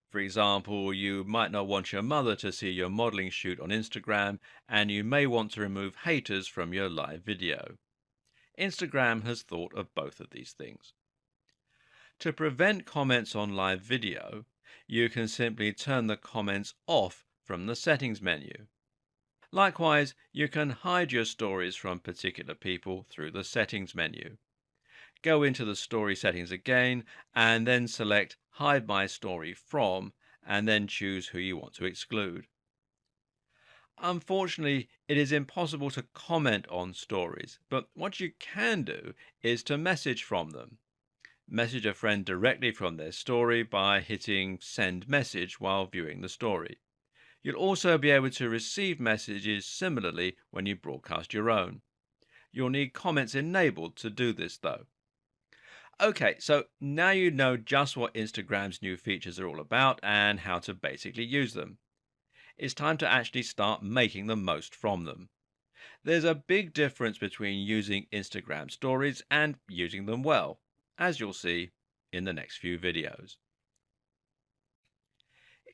For example, you might not want your mother to see your modeling shoot on Instagram, and you may want to remove haters from your live video. Instagram has thought of both of these things. To prevent comments on live video, you can simply turn the comments off from the settings menu. Likewise, you can hide your stories from particular people through the settings menu. Go into the story settings again and then select Hide My Story From and then choose who you want to exclude. Unfortunately, it is impossible to comment on stories, but what you can do is to message from them. Message a friend directly from their story by hitting Send Message while viewing the story. You'll also be able to receive messages similarly when you broadcast your own. You'll need comments enabled to do this though. Okay, so now you know just what Instagram's new features are all about and how to basically use them. It's time to actually start making the most from them. There's a big difference between using Instagram stories and using them well, as you'll see in the next few videos.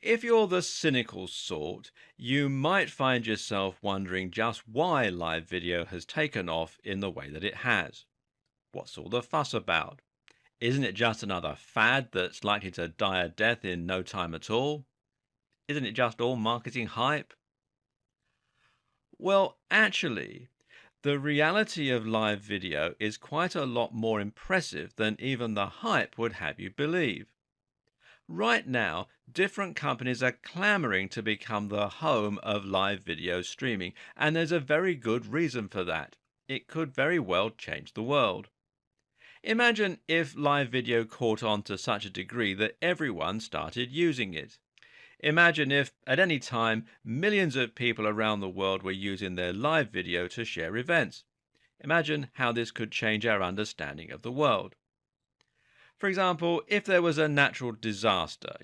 If you're the cynical sort, you might find yourself wondering just why live video has taken off in the way that it has. What's all the fuss about? Isn't it just another fad that's likely to die a death in no time at all? Isn't it just all marketing hype? Well, actually, the reality of live video is quite a lot more impressive than even the hype would have you believe. Right now, different companies are clamoring to become the home of live video streaming, and there's a very good reason for that. It could very well change the world. Imagine if live video caught on to such a degree that everyone started using it. Imagine if, at any time, millions of people around the world were using their live video to share events. Imagine how this could change our understanding of the world. For example, if there was a natural disaster,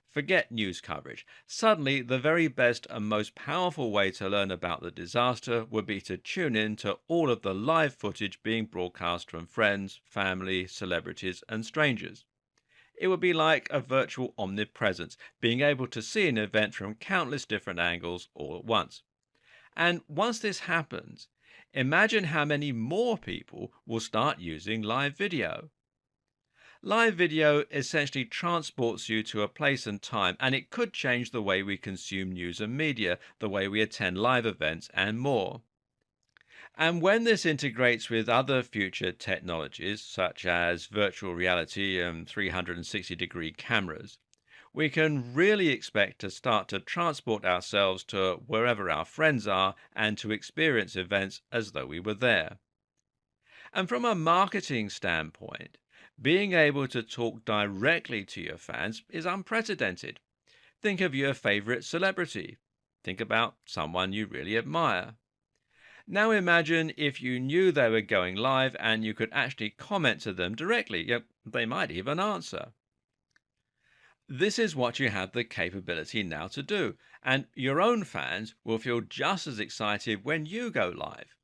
forget news coverage. Suddenly, the very best and most powerful way to learn about the disaster would be to tune in to all of the live footage being broadcast from friends, family, celebrities, and strangers. It would be like a virtual omnipresence, being able to see an event from countless different angles all at once. And once this happens, imagine how many more people will start using live video. Live video essentially transports you to a place and time, and it could change the way we consume news and media, the way we attend live events, and more. And when this integrates with other future technologies, such as virtual reality and 360-degree cameras, we can really expect to start to transport ourselves to wherever our friends are and to experience events as though we were there. And from a marketing standpoint, being able to talk directly to your fans is unprecedented. Think of your favorite celebrity. Think about someone you really admire. Now imagine if you knew they were going live and you could actually comment to them directly. They might even answer. This is what you have the capability now to do, and your own fans will feel just as excited when you go live.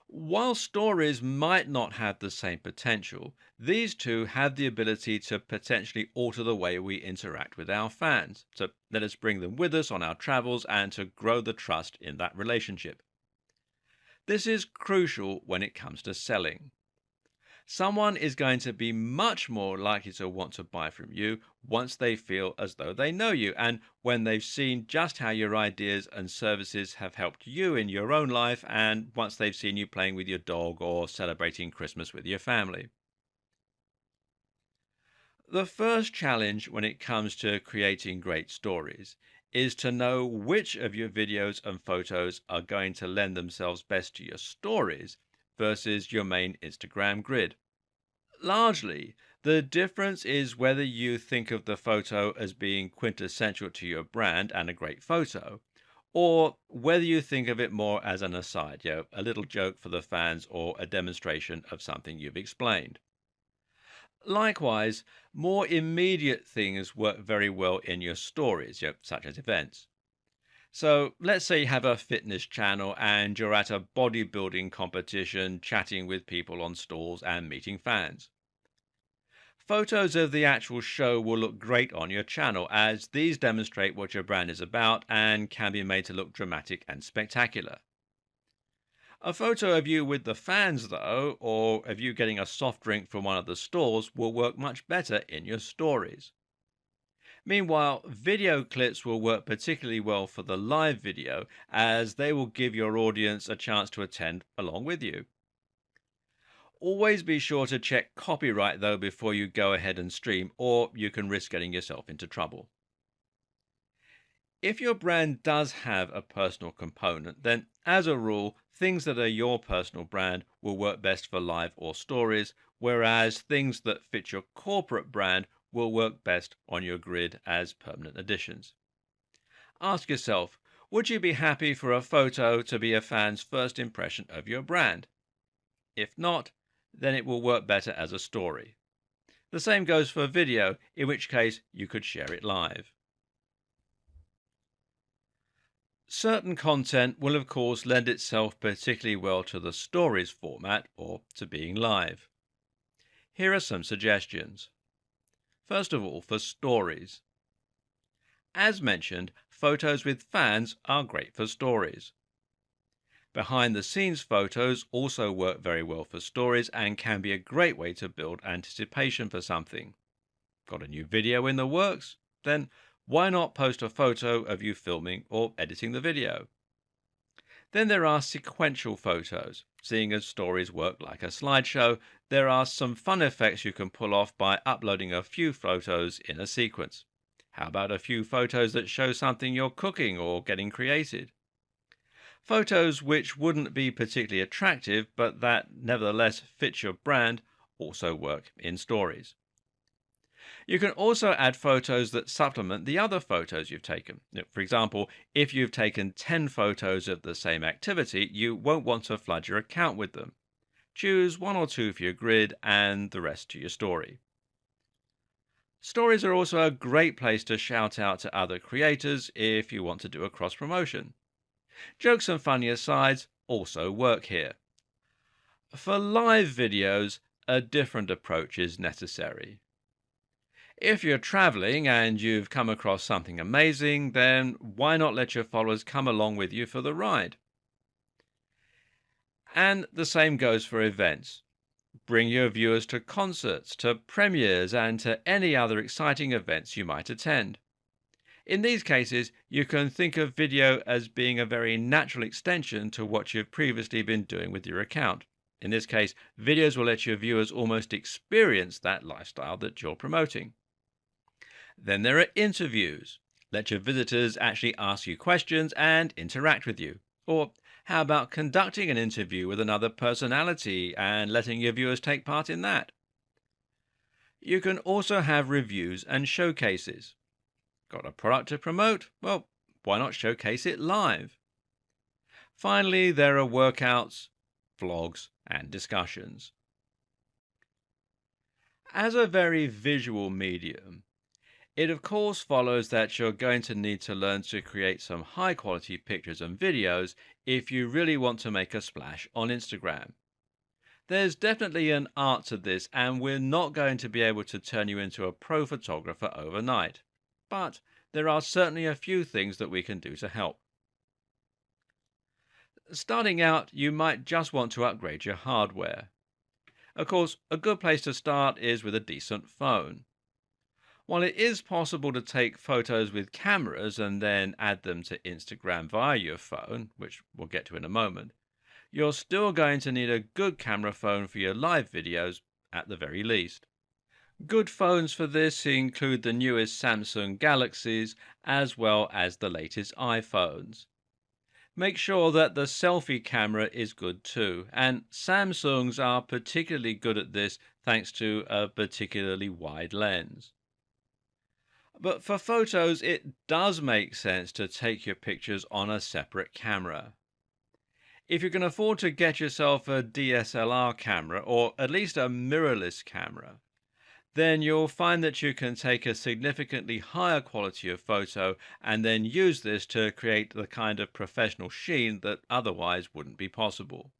While stories might not have the same potential, these two have the ability to potentially alter the way we interact with our fans. So let us bring them with us on our travels and to grow the trust in that relationship. This is crucial when it comes to selling. Someone is going to be much more likely to want to buy from you once they feel as though they know you and when they've seen just how your ideas and services have helped you in your own life and once they've seen you playing with your dog or celebrating Christmas with your family. The first challenge when it comes to creating great stories is to know which of your videos and photos are going to lend themselves best to your stories versus your main Instagram grid. Largely, the difference is whether you think of the photo as being quintessential to your brand and a great photo, or whether you think of it more as an aside, a little joke for the fans or a demonstration of something you've explained. Likewise, more immediate things work very well in your stories, such as events. So let's say you have a fitness channel and you're at a bodybuilding competition chatting with people on stalls and meeting fans. Photos of the actual show will look great on your channel as these demonstrate what your brand is about and can be made to look dramatic and spectacular. A photo of you with the fans, though, or of you getting a soft drink from one of the stalls will work much better in your stories. Meanwhile, video clips will work particularly well for the live video as they will give your audience a chance to attend along with you. Always be sure to check copyright though before you go ahead and stream, or you can risk getting yourself into trouble. If your brand does have a personal component, then as a rule, things that are your personal brand will work best for live or stories, whereas things that fit your corporate brand will work best on your grid as permanent additions. Ask yourself, would you be happy for a photo to be a fan's first impression of your brand? If not, then it will work better as a story. The same goes for video, in which case you could share it live. Certain content will of course lend itself particularly well to the stories format or to being live. Here are some suggestions. First of all, for stories. As mentioned, photos with fans are great for stories. Behind the scenes photos also work very well for stories and can be a great way to build anticipation for something. Got a new video in the works? Then why not post a photo of you filming or editing the video? Then there are sequential photos. Seeing as stories work like a slideshow, there are some fun effects you can pull off by uploading a few photos in a sequence. How about a few photos that show something you're cooking or getting created? Photos which wouldn't be particularly attractive but that nevertheless fit your brand also work in stories. You can also add photos that supplement the other photos you've taken. For example, if you've taken 10 photos of the same activity, you won't want to flood your account with them. Choose one or two for your grid and the rest to your story. Stories are also a great place to shout out to other creators if you want to do a cross promotion. Jokes and funny asides also work here. For live videos, a different approach is necessary. If you're traveling and you've come across something amazing, then why not let your followers come along with you for the ride? And the same goes for events. Bring your viewers to concerts, to premieres, and to any other exciting events you might attend. In these cases, you can think of video as being a very natural extension to what you've previously been doing with your account. In this case, videos will let your viewers almost experience that lifestyle that you're promoting. Then there are interviews. Let your visitors actually ask you questions and interact with you. Or how about conducting an interview with another personality and letting your viewers take part in that? You can also have reviews and showcases. Got a product to promote? Well, why not showcase it live? Finally, there are workouts, vlogs, and discussions. As a very visual medium, it of course follows that you're going to need to learn to create some high quality pictures and videos if you really want to make a splash on Instagram. There's definitely an art to this, and we're not going to be able to turn you into a pro photographer overnight. But there are certainly a few things that we can do to help. Starting out, you might just want to upgrade your hardware. Of course, a good place to start is with a decent phone. While it is possible to take photos with cameras and then add them to Instagram via your phone, which we'll get to in a moment, you're still going to need a good camera phone for your live videos at the very least. Good phones for this include the newest Samsung Galaxies as well as the latest iPhones. Make sure that the selfie camera is good too, and Samsungs are particularly good at this thanks to a particularly wide lens. But for photos, it does make sense to take your pictures on a separate camera. If you can afford to get yourself a DSLR camera or at least a mirrorless camera, then you'll find that you can take a significantly higher quality of photo and then use this to create the kind of professional sheen that otherwise wouldn't be possible.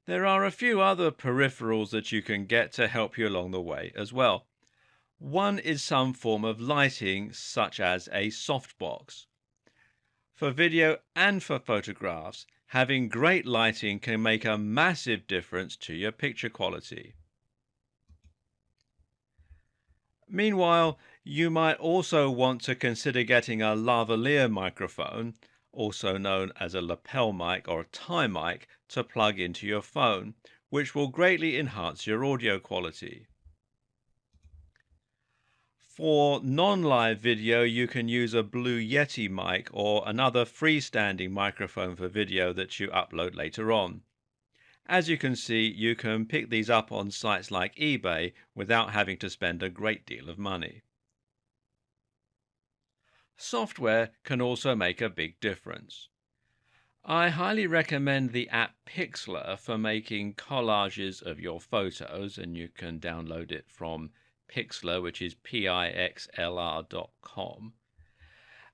There are a few other peripherals that you can get to help you along the way as well. One is some form of lighting, such as a softbox. For video and for photographs, having great lighting can make a massive difference to your picture quality. Meanwhile, you might also want to consider getting a lavalier microphone, also known as a lapel mic or a tie mic, to plug into your phone, which will greatly enhance your audio quality. For non-live video, you can use a Blue Yeti mic or another freestanding microphone for video that you upload later on. As you can see, you can pick these up on sites like eBay without having to spend a great deal of money. Software can also make a big difference. I highly recommend the app Pixlr for making collages of your photos, and you can download it from Pixlr, which is pixlr.com.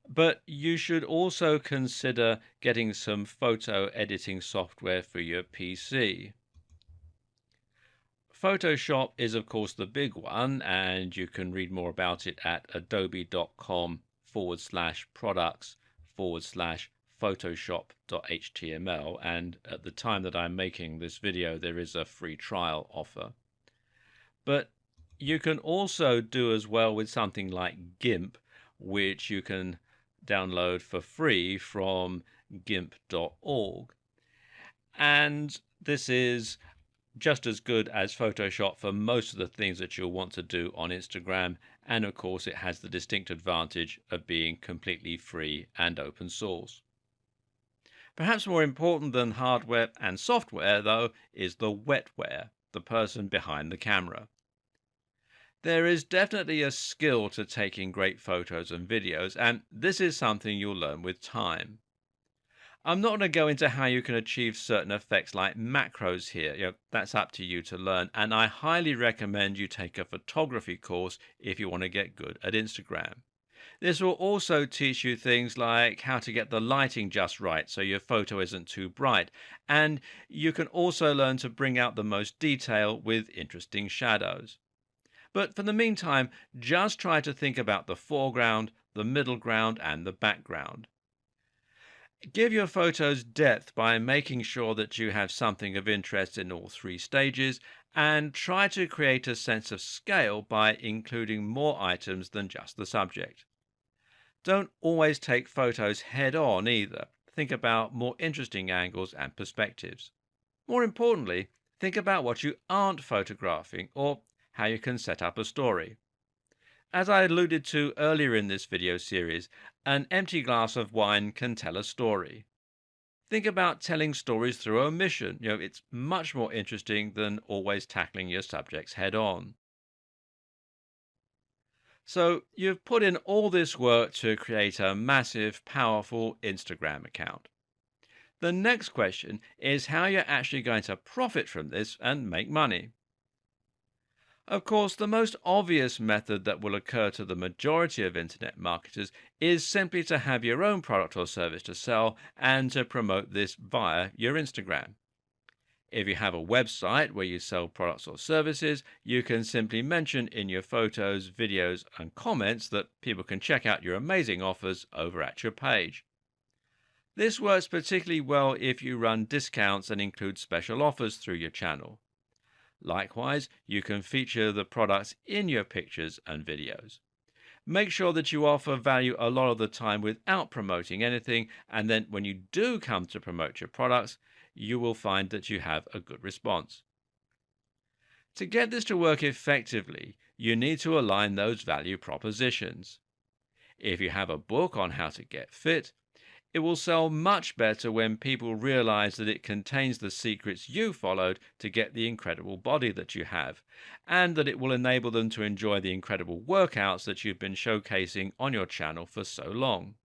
But you should also consider getting some photo editing software for your PC. Photoshop is, of course, the big one, and you can read more about it at adobe.com/products/photoshop.html. And at the time that I'm making this video, there is a free trial offer. But you can also do as well with something like GIMP, which you can download for free from gimp.org. And this is just as good as Photoshop for most of the things that you'll want to do on Instagram. And of course, it has the distinct advantage of being completely free and open source. Perhaps more important than hardware and software, though, is the wetware, the person behind the camera. There is definitely a skill to taking great photos and videos, and this is something you'll learn with time. I'm not going to go into how you can achieve certain effects like macros here. That's up to you to learn, and I highly recommend you take a photography course if you want to get good at Instagram. This will also teach you things like how to get the lighting just right so your photo isn't too bright, and you can also learn to bring out the most detail with interesting shadows. But for the meantime, just try to think about the foreground, the middle ground, and the background. Give your photos depth by making sure that you have something of interest in all three stages, and try to create a sense of scale by including more items than just the subject. Don't always take photos head on either. Think about more interesting angles and perspectives. More importantly, think about what you aren't photographing or how you can set up a story. As I alluded to earlier in this video series, an empty glass of wine can tell a story. Think about telling stories through omission. It's much more interesting than always tackling your subjects head on. So you've put in all this work to create a massive, powerful Instagram account. The next question is how you're actually going to profit from this and make money. Of course, the most obvious method that will occur to the majority of internet marketers is simply to have your own product or service to sell and to promote this via your Instagram. If you have a website where you sell products or services, you can simply mention in your photos, videos, and comments that people can check out your amazing offers over at your page. This works particularly well if you run discounts and include special offers through your channel. Likewise, you can feature the products in your pictures and videos. Make sure that you offer value a lot of the time without promoting anything, and then when you do come to promote your products, you will find that you have a good response. To get this to work effectively, you need to align those value propositions. If you have a book on how to get fit, it will sell much better when people realize that it contains the secrets you followed to get the incredible body that you have, and that it will enable them to enjoy the incredible workouts that you've been showcasing on your channel for so long.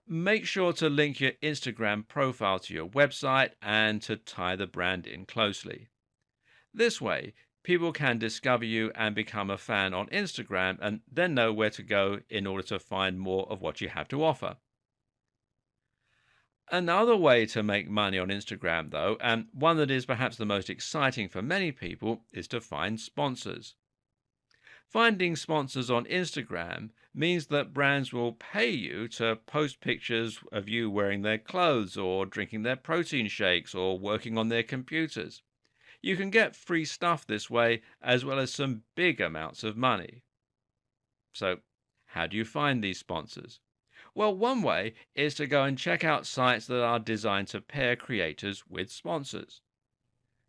Make sure to link your Instagram profile to your website and to tie the brand in closely. This way, People can discover you and become a fan on Instagram and then know where to go in order to find more of what you have to offer. Another way to make money on Instagram, though, and one that is perhaps the most exciting for many people, is to find sponsors. Finding sponsors on Instagram means that brands will pay you to post pictures of you wearing their clothes or drinking their protein shakes or working on their computers. You can get free stuff this way, as well as some big amounts of money. So, how do you find these sponsors? Well, one way is to go and check out sites that are designed to pair creators with sponsors.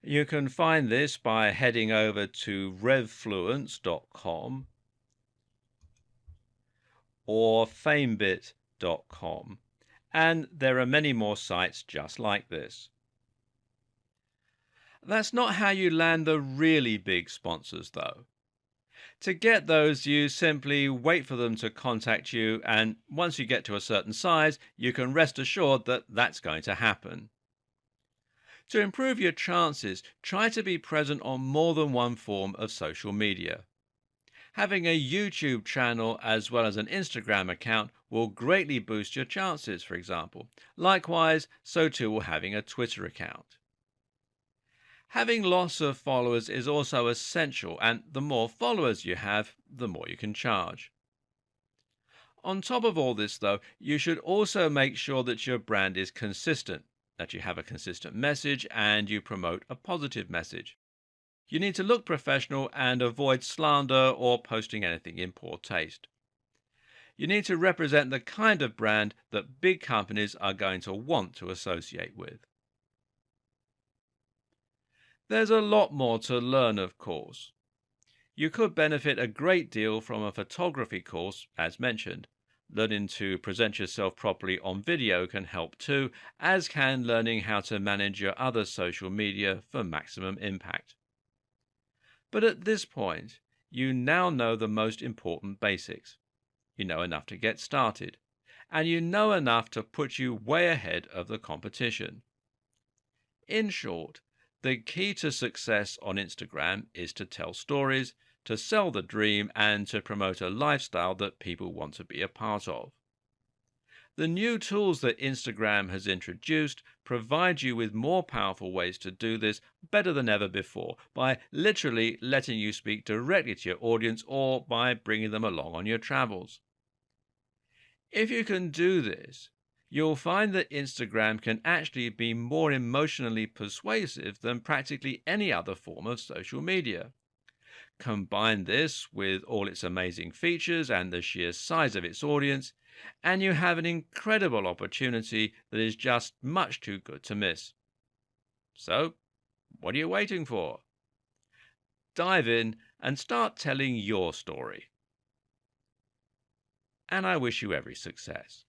You can find this by heading over to revfluence.com or famebit.com, and there are many more sites just like this. That's not how you land the really big sponsors, though. To get those, you simply wait for them to contact you, and once you get to a certain size, you can rest assured that that's going to happen. To improve your chances, try to be present on more than one form of social media. Having a YouTube channel as well as an Instagram account will greatly boost your chances, for example. Likewise, so too will having a Twitter account. Having lots of followers is also essential, and the more followers you have, the more you can charge. On top of all this, though, you should also make sure that your brand is consistent, that you have a consistent message, and you promote a positive message. You need to look professional and avoid slander or posting anything in poor taste. You need to represent the kind of brand that big companies are going to want to associate with. There's a lot more to learn, of course. You could benefit a great deal from a photography course, as mentioned. Learning to present yourself properly on video can help too, as can learning how to manage your other social media for maximum impact. But at this point, you now know the most important basics. You know enough to get started, and you know enough to put you way ahead of the competition. In short, the key to success on Instagram is to tell stories, to sell the dream, and to promote a lifestyle that people want to be a part of. The new tools that Instagram has introduced provide you with more powerful ways to do this better than ever before, by literally letting you speak directly to your audience or by bringing them along on your travels. If you can do this, you'll find that Instagram can actually be more emotionally persuasive than practically any other form of social media. Combine this with all its amazing features and the sheer size of its audience, and you have an incredible opportunity that is just much too good to miss. So, what are you waiting for? Dive in and start telling your story. And I wish you every success.